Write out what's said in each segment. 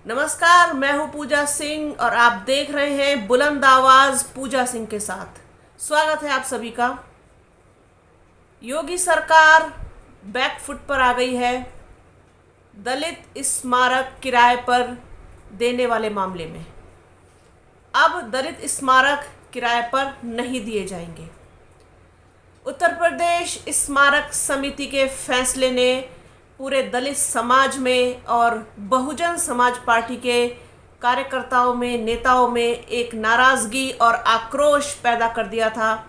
नमस्कार, मैं हूं पूजा सिंह और आप देख रहे हैं बुलंद आवाज पूजा सिंह के साथ। स्वागत है आप सभी का। योगी सरकार बैकफुट पर आ गई है दलित स्मारक किराए पर देने वाले मामले में। अब दलित स्मारक किराए पर नहीं दिए जाएंगे। उत्तर प्रदेश स्मारक समिति के फैसले ने पूरे दलित समाज में और बहुजन समाज पार्टी के कार्यकर्ताओं में, नेताओं में एक नाराज़गी और आक्रोश पैदा कर दिया था।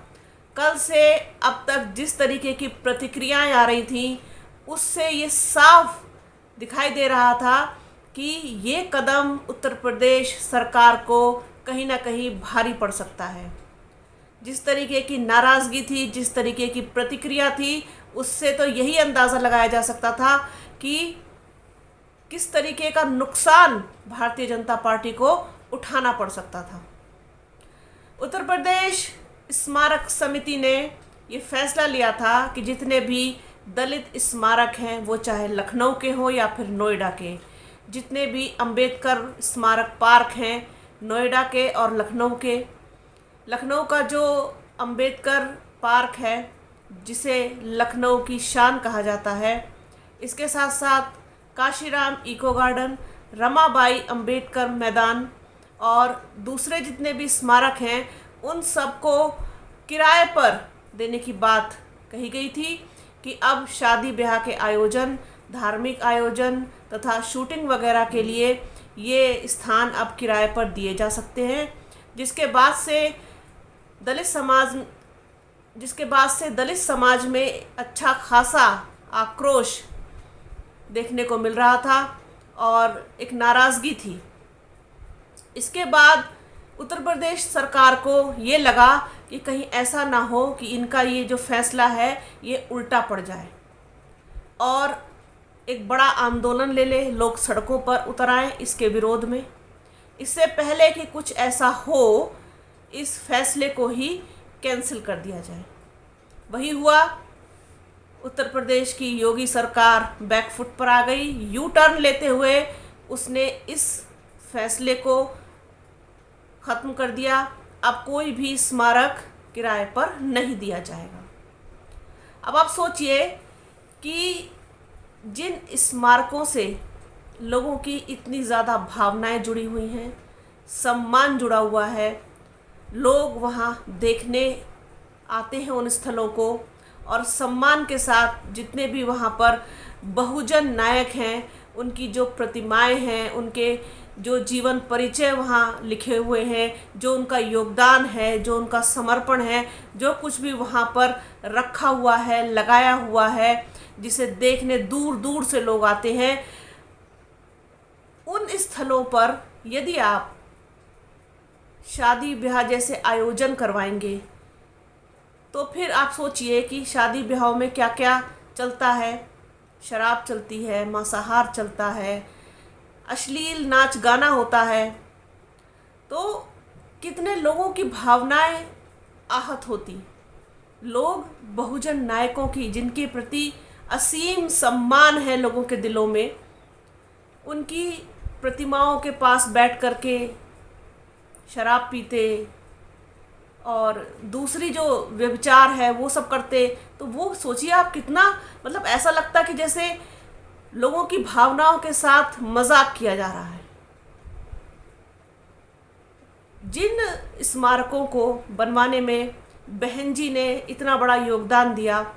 कल से अब तक जिस तरीके की प्रतिक्रियाएं आ रही थीं, उससे ये साफ दिखाई दे रहा था कि ये कदम उत्तर प्रदेश सरकार को कहीं ना कहीं भारी पड़ सकता है। जिस तरीके की नाराज़गी थी, जिस तरीके की प्रतिक्रिया थी, उससे तो यही अंदाज़ा लगाया जा सकता था कि किस तरीके का नुकसान भारतीय जनता पार्टी को उठाना पड़ सकता था। उत्तर प्रदेश स्मारक समिति ने ये फैसला लिया था कि जितने भी दलित स्मारक हैं, वो चाहे लखनऊ के हों या फिर नोएडा के, जितने भी अंबेडकर स्मारक पार्क हैं नोएडा के और लखनऊ के, लखनऊ का जो अंबेडकर पार्क है जिसे लखनऊ की शान कहा जाता है, इसके साथ साथ काशीराम इको गार्डन, रमाबाई अंबेडकर मैदान और दूसरे जितने भी स्मारक हैं, उन सबको किराए पर देने की बात कही गई थी कि अब शादी ब्याह के आयोजन, धार्मिक आयोजन तथा शूटिंग वगैरह के लिए ये स्थान अब किराए पर दिए जा सकते हैं। जिसके बाद से दलित समाज में अच्छा खासा आक्रोश देखने को मिल रहा था और एक नाराज़गी थी। इसके बाद उत्तर प्रदेश सरकार को ये लगा कि कहीं ऐसा ना हो कि इनका ये जो फैसला है ये उल्टा पड़ जाए और एक बड़ा आंदोलन ले ले, लोग सड़कों पर उतर आएँ इसके विरोध में। इससे पहले कि कुछ ऐसा हो, इस फैसले को ही कैंसिल कर दिया जाए। वही हुआ। उत्तर प्रदेश की योगी सरकार बैकफुट पर आ गई। यू टर्न लेते हुए उसने इस फैसले को ख़त्म कर दिया। अब कोई भी स्मारक किराए पर नहीं दिया जाएगा। अब आप सोचिए कि जिन स्मारकों से लोगों की इतनी ज़्यादा भावनाएं जुड़ी हुई हैं, सम्मान जुड़ा हुआ है, लोग वहाँ देखने आते हैं उन स्थलों को और सम्मान के साथ जितने भी वहाँ पर बहुजन नायक हैं, उनकी जो प्रतिमाएं हैं, उनके जो जीवन परिचय वहाँ लिखे हुए हैं, जो उनका योगदान है, जो उनका समर्पण है, जो कुछ भी वहाँ पर रखा हुआ है, लगाया हुआ है, जिसे देखने दूर दूर से लोग आते हैं, उन स्थलों पर यदि आप शादी ब्याह जैसे आयोजन करवाएंगे तो फिर आप सोचिए कि शादी ब्याहों में क्या क्या चलता है। शराब चलती है, मांसाहार चलता है, अश्लील नाच गाना होता है, तो कितने लोगों की भावनाएं आहत होती। लोग बहुजन नायकों की, जिनके प्रति असीम सम्मान है लोगों के दिलों में, उनकी प्रतिमाओं के पास बैठ कर के शराब पीते और दूसरी जो व्यभिचार है वो सब करते, तो वो सोचिए आप कितना, मतलब ऐसा लगता कि जैसे लोगों की भावनाओं के साथ मजाक किया जा रहा है। जिन स्मारकों को बनवाने में बहन जी ने इतना बड़ा योगदान दिया,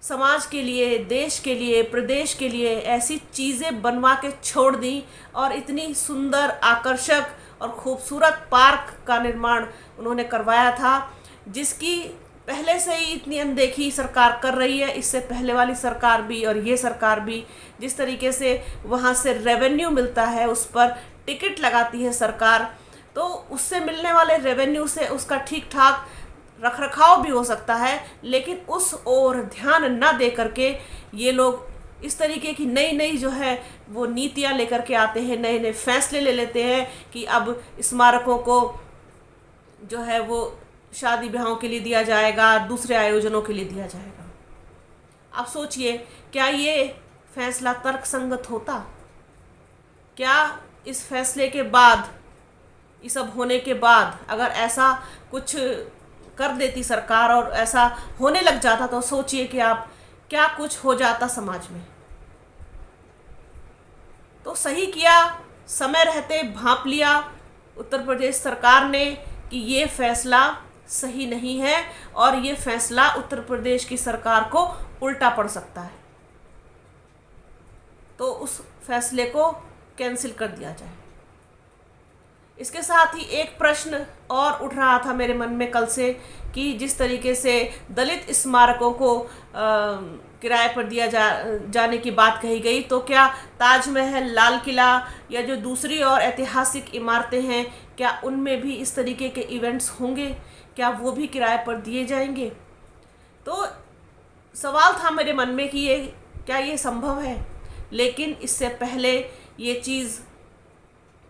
समाज के लिए, देश के लिए, प्रदेश के लिए ऐसी चीज़ें बनवा के छोड़ दी और इतनी सुंदर, आकर्षक और खूबसूरत पार्क का निर्माण उन्होंने करवाया था, जिसकी पहले से ही इतनी अनदेखी सरकार कर रही है। इससे पहले वाली सरकार भी और ये सरकार भी, जिस तरीके से वहाँ से रेवेन्यू मिलता है, उस पर टिकट लगाती है सरकार, तो उससे मिलने वाले रेवेन्यू से उसका ठीक ठाक रखरखाव भी हो सकता है, लेकिन उस ओर ध्यान न दे करके ये लोग इस तरीके की नई नई जो है वो नीतियाँ लेकर के आते हैं, नए नए फैसले ले लेते हैं कि अब स्मारकों को जो है वो शादी ब्याहों के लिए दिया जाएगा, दूसरे आयोजनों के लिए दिया जाएगा। आप सोचिए, क्या ये फैसला तर्कसंगत होता? क्या इस फैसले के बाद, ये सब होने के बाद अगर ऐसा कुछ कर देती सरकार और ऐसा होने लग जाता तो सोचिए कि आप क्या कुछ हो जाता समाज में। तो सही किया, समय रहते भांप लिया उत्तर प्रदेश सरकार ने कि ये फैसला सही नहीं है और ये फैसला उत्तर प्रदेश की सरकार को उल्टा पड़ सकता है, तो उस फैसले को कैंसिल कर दिया जाए। इसके साथ ही एक प्रश्न और उठ रहा था मेरे मन में कल से कि जिस तरीके से दलित स्मारकों को किराए पर दिया जाने की बात कही गई, तो क्या ताजमहल, लाल किला या जो दूसरी और ऐतिहासिक इमारतें हैं, क्या उनमें भी इस तरीके के इवेंट्स होंगे? क्या वो भी किराए पर दिए जाएंगे? तो सवाल था मेरे मन में कि क्या ये संभव है। लेकिन इससे पहले ये चीज़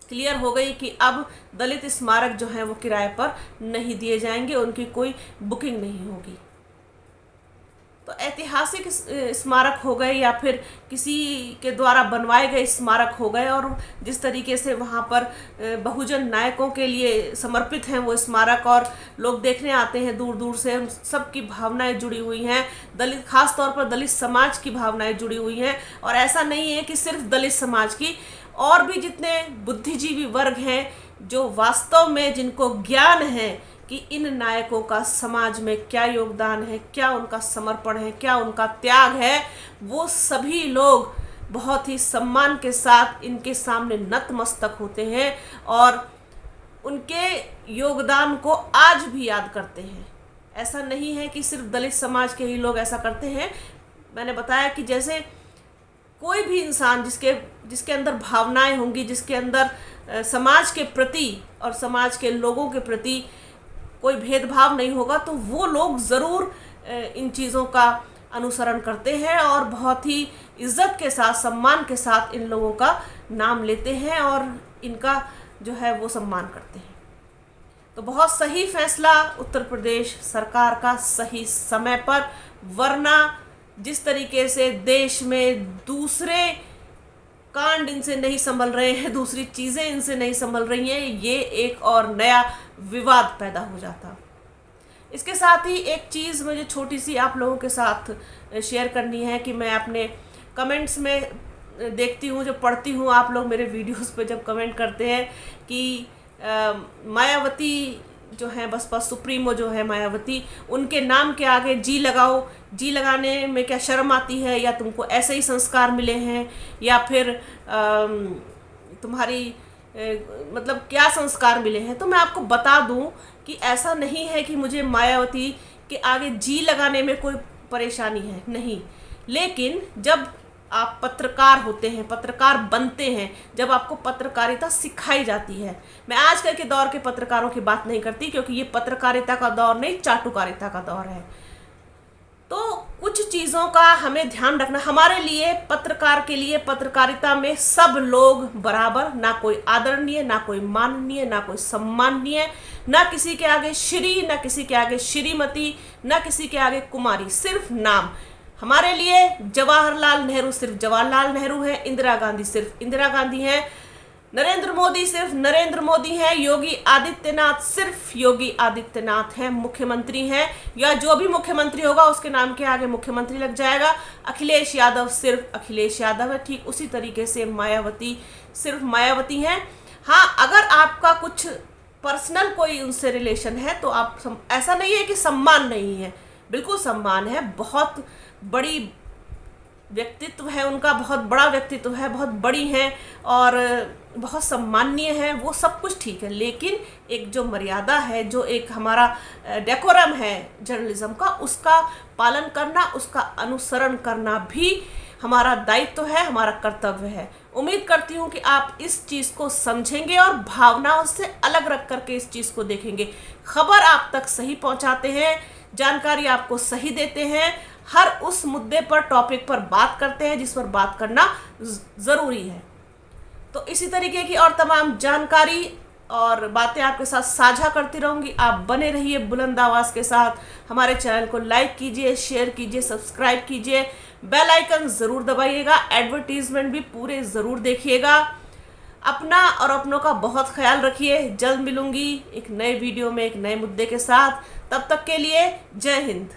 क्लियर हो गई कि अब दलित स्मारक जो हैं वो किराए पर नहीं दिए जाएंगे, उनकी कोई बुकिंग नहीं होगी। तो ऐतिहासिक स्मारक हो गए या फिर किसी के द्वारा बनवाए गए स्मारक हो गए, और जिस तरीके से वहाँ पर बहुजन नायकों के लिए समर्पित हैं वो स्मारक और लोग देखने आते हैं दूर दूर से, उन सबकी भावनाएं जुड़ी हुई हैं, दलित, खास तौर पर दलित समाज की भावनाएं जुड़ी हुई हैं। और ऐसा नहीं है कि सिर्फ दलित समाज की, और भी जितने बुद्धिजीवी वर्ग हैं जो वास्तव में जिनको ज्ञान है कि इन नायकों का समाज में क्या योगदान है, क्या उनका समर्पण है, क्या उनका त्याग है, वो सभी लोग बहुत ही सम्मान के साथ इनके सामने नतमस्तक होते हैं और उनके योगदान को आज भी याद करते हैं। ऐसा नहीं है कि सिर्फ दलित समाज के ही लोग ऐसा करते हैं। मैंने बताया कि जैसे कोई भी इंसान जिसके अंदर भावनाएं होंगी, जिसके अंदर समाज के प्रति और समाज के लोगों के प्रति कोई भेदभाव नहीं होगा, तो वो लोग ज़रूर इन चीज़ों का अनुसरण करते हैं और बहुत ही इज्जत के साथ, सम्मान के साथ इन लोगों का नाम लेते हैं और इनका जो है वो सम्मान करते हैं। तो बहुत सही फैसला उत्तर प्रदेश सरकार का, सही समय पर। वरना जिस तरीके से देश में दूसरे कांड इनसे नहीं संभल रहे हैं, दूसरी चीज़ें इनसे नहीं संभल रही हैं, ये एक और नया विवाद पैदा हो जाता। इसके साथ ही एक चीज़ मुझे छोटी सी आप लोगों के साथ शेयर करनी है कि मैं अपने कमेंट्स में देखती हूँ, जब पढ़ती हूँ, आप लोग मेरे वीडियोस पे जब कमेंट करते हैं कि मायावती जो है, बसपा सुप्रीमो जो है मायावती, उनके नाम के आगे जी लगाओ, जी लगाने में क्या शर्म आती है, या तुमको ऐसे ही संस्कार मिले हैं, या फिर तुम्हारी मतलब क्या संस्कार मिले हैं। तो मैं आपको बता दूं कि ऐसा नहीं है कि मुझे मायावती के आगे जी लगाने में कोई परेशानी है, नहीं। लेकिन जब आप पत्रकार होते हैं, पत्रकार बनते हैं, जब आपको पत्रकारिता सिखाई जाती है, मैं आजकल के दौर के पत्रकारों की बात नहीं करती क्योंकि ये पत्रकारिता का दौर नहीं, चाटुकारिता का दौर है। तो कुछ चीज़ों का हमें ध्यान रखना। हमारे लिए, पत्रकार के लिए, पत्रकारिता में सब लोग बराबर, ना कोई आदरणीय, ना कोई माननीय, ना कोई सम्माननीय, ना किसी के आगे श्री, ना किसी के आगे श्रीमती, ना किसी के आगे कुमारी, सिर्फ नाम। हमारे लिए जवाहरलाल नेहरू सिर्फ जवाहरलाल नेहरू है, इंदिरा गांधी सिर्फ इंदिरा गांधी है, नरेंद्र मोदी सिर्फ नरेंद्र मोदी हैं, योगी आदित्यनाथ सिर्फ योगी आदित्यनाथ हैं, मुख्यमंत्री हैं, या जो भी मुख्यमंत्री होगा उसके नाम के आगे मुख्यमंत्री लग जाएगा। अखिलेश यादव सिर्फ अखिलेश यादव है। ठीक उसी तरीके से मायावती सिर्फ मायावती हैं। हाँ, अगर आपका कुछ पर्सनल कोई उनसे रिलेशन है तो आप ऐसा नहीं है कि सम्मान नहीं है, बिल्कुल सम्मान है। बहुत बड़ी व्यक्तित्व है उनका, बहुत बड़ा व्यक्तित्व है, बहुत बड़ी हैं और बहुत सम्माननीय है, वो सब कुछ ठीक है। लेकिन एक जो मर्यादा है, जो एक हमारा डेकोरम है जर्नलिज्म का, उसका पालन करना, उसका अनुसरण करना भी हमारा दायित्व है, हमारा कर्तव्य है। उम्मीद करती हूँ कि आप इस चीज़ को समझेंगे और भावनाओं से अलग रख करके इस चीज़ को देखेंगे। खबर आप तक सही पहुँचाते हैं, जानकारी आपको सही देते हैं, हर उस मुद्दे पर, टॉपिक पर बात करते हैं जिस पर बात करना ज़रूरी है। तो इसी तरीके की और तमाम जानकारी और बातें आपके साथ साझा करती रहूँगी। आप बने रहिए बुलंद आवाज़ के साथ। हमारे चैनल को लाइक कीजिए, शेयर कीजिए, सब्सक्राइब कीजिए, बेल आइकन ज़रूर दबाइएगा, एडवर्टीजमेंट भी पूरे ज़रूर देखिएगा। अपना और अपनों का बहुत ख्याल रखिए। जल्द मिलूंगी एक नए वीडियो में एक नए मुद्दे के साथ। तब तक के लिए जय हिंद।